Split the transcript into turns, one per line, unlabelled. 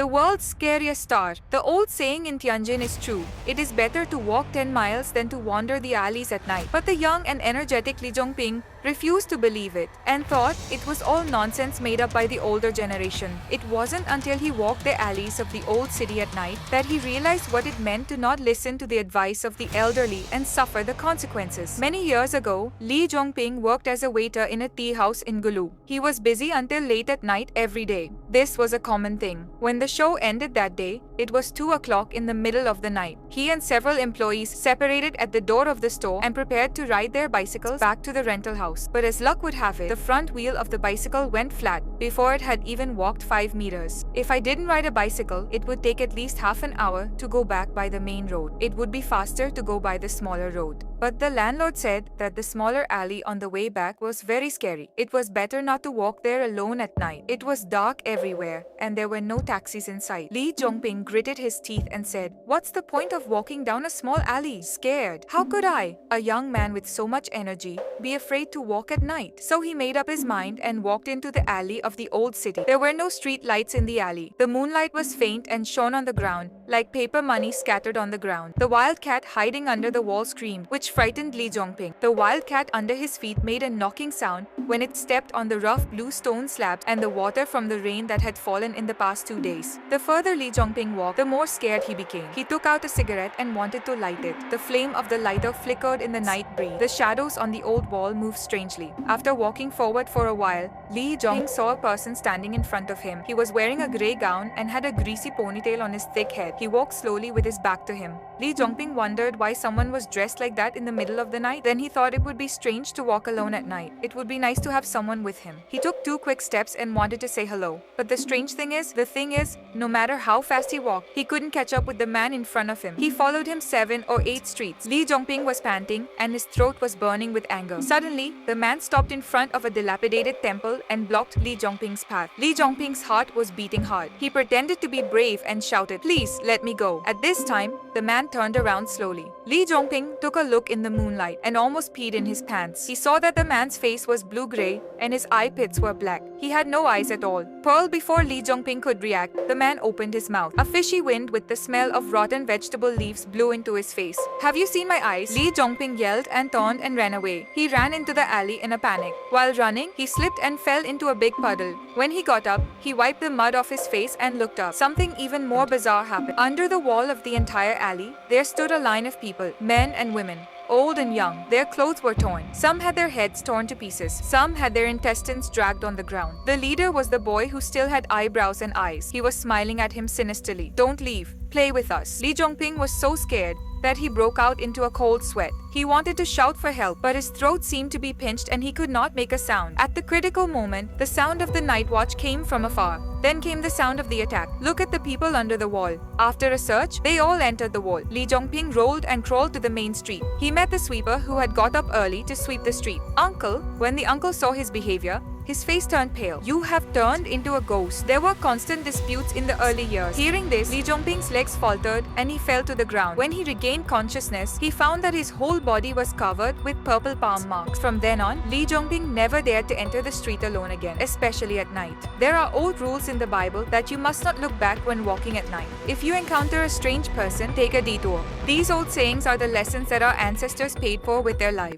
the world's scariest star. The old saying in Tianjin is true. It is better to walk 10 miles than to wander the alleys at night. But the young and energetic Li Zhongping refused to believe it and thought it was all nonsense made up by the older generation. It wasn't until he walked the alleys of the old city at night that he realized what it meant to not listen to the advice of the elderly and suffer the consequences. Many years ago, Li Zhongping worked as a waiter in a tea house in Gulu. He was busy until late at night every day. This was a common thing. When the show ended that day, it was 2 o'clock in the middle of the night. He and several employees separated at the door of the store and prepared to ride their bicycles back to the rental house. But as luck would have it, the front wheel of the bicycle went flat before it had even walked 5 meters. If I didn't ride a bicycle, it would take at least half an hour to go back by the main road. It would be faster to go by the smaller road. But the landlord said that the smaller alley on the way back was very scary. It was better not to walk there alone at night. It was dark everywhere, and there were no taxis in sight. Li Zhongping gritted his teeth and said, "What's the point of walking down a small alley? Scared. How could I, a young man with so much energy, be afraid to walk at night?" So he made up his mind and walked into the alley of the old city. There were no street lights in the alley. The moonlight was faint and shone on the ground, like paper money scattered on the ground. The wild cat hiding under the wall screamed, which frightened Li Zhongping. The wild cat under his feet made a knocking sound when it stepped on the rough blue stone slabs and the water from the rain that had fallen in the past 2 days. The further Li Zhongping walked, the more scared he became. He took out a cigarette and wanted to light it. The flame of the lighter flickered in the night breeze. The shadows on the old wall moved strangely. After walking forward for a while, Li Zhongping saw a person standing in front of him. He was wearing a grey gown and had a greasy ponytail on his thick head. He walked slowly with his back to him. Li Zhongping wondered why someone was dressed like that in the middle of the night. Then he thought it would be strange to walk alone at night. It would be nice to have someone with him. He took 2 quick steps and wanted to say hello. But the thing is, no matter how fast he walked, he couldn't catch up with the man in front of him. He followed him 7 or 8 streets. Li Zhongping was panting and his throat was burning with anger. Suddenly, the man stopped in front of a dilapidated temple and blocked Li Zhongping's path. Li Zhongping's heart was beating hard. He pretended to be brave and shouted, "Please, let me go." At this time, the man turned around slowly. Li Zhongping took a look in the moonlight and almost peed in his pants. He saw that the man's face was blue-gray and his eye pits were black. He had no eyes at all. Pearl before Li Zhongping could react, the man opened his mouth. A fishy wind with the smell of rotten vegetable leaves blew into his face. "Have you seen my eyes?" Li Zhongping yelled and turned and ran away. He ran into the alley in a panic. While running, he slipped and fell into a big puddle. When he got up, he wiped the mud off his face and looked up. Something even more bizarre happened. Under the wall of the entire alley, there stood a line of people, men and women, old and young. Their clothes were torn. Some had their heads torn to pieces. Some had their intestines dragged on the ground. The leader was the boy who still had eyebrows and eyes. He was smiling at him sinisterly. "Don't leave. Play with us." Li Zhongping was so scared that he broke out into a cold sweat. He wanted to shout for help, but his throat seemed to be pinched and he could not make a sound. At the critical moment, the sound of the night watch came from afar. Then came the sound of the attack. "Look at the people under the wall." After a search, they all entered the wall. Li Zhongping rolled and crawled to the main street. He met the sweeper who had got up early to sweep the street. "Uncle," when the uncle saw his behavior, his face turned pale. "You have turned into a ghost." There were constant disputes in the early years. Hearing this, Li Zhongping's legs faltered and he fell to the ground. When he regained consciousness, he found that his whole body was covered with purple palm marks. From then on, Li Zhongping never dared to enter the street alone again, especially at night. There are old rules in the Bible that you must not look back when walking at night. If you encounter a strange person, take a detour. These old sayings are the lessons that our ancestors paid for with their lives.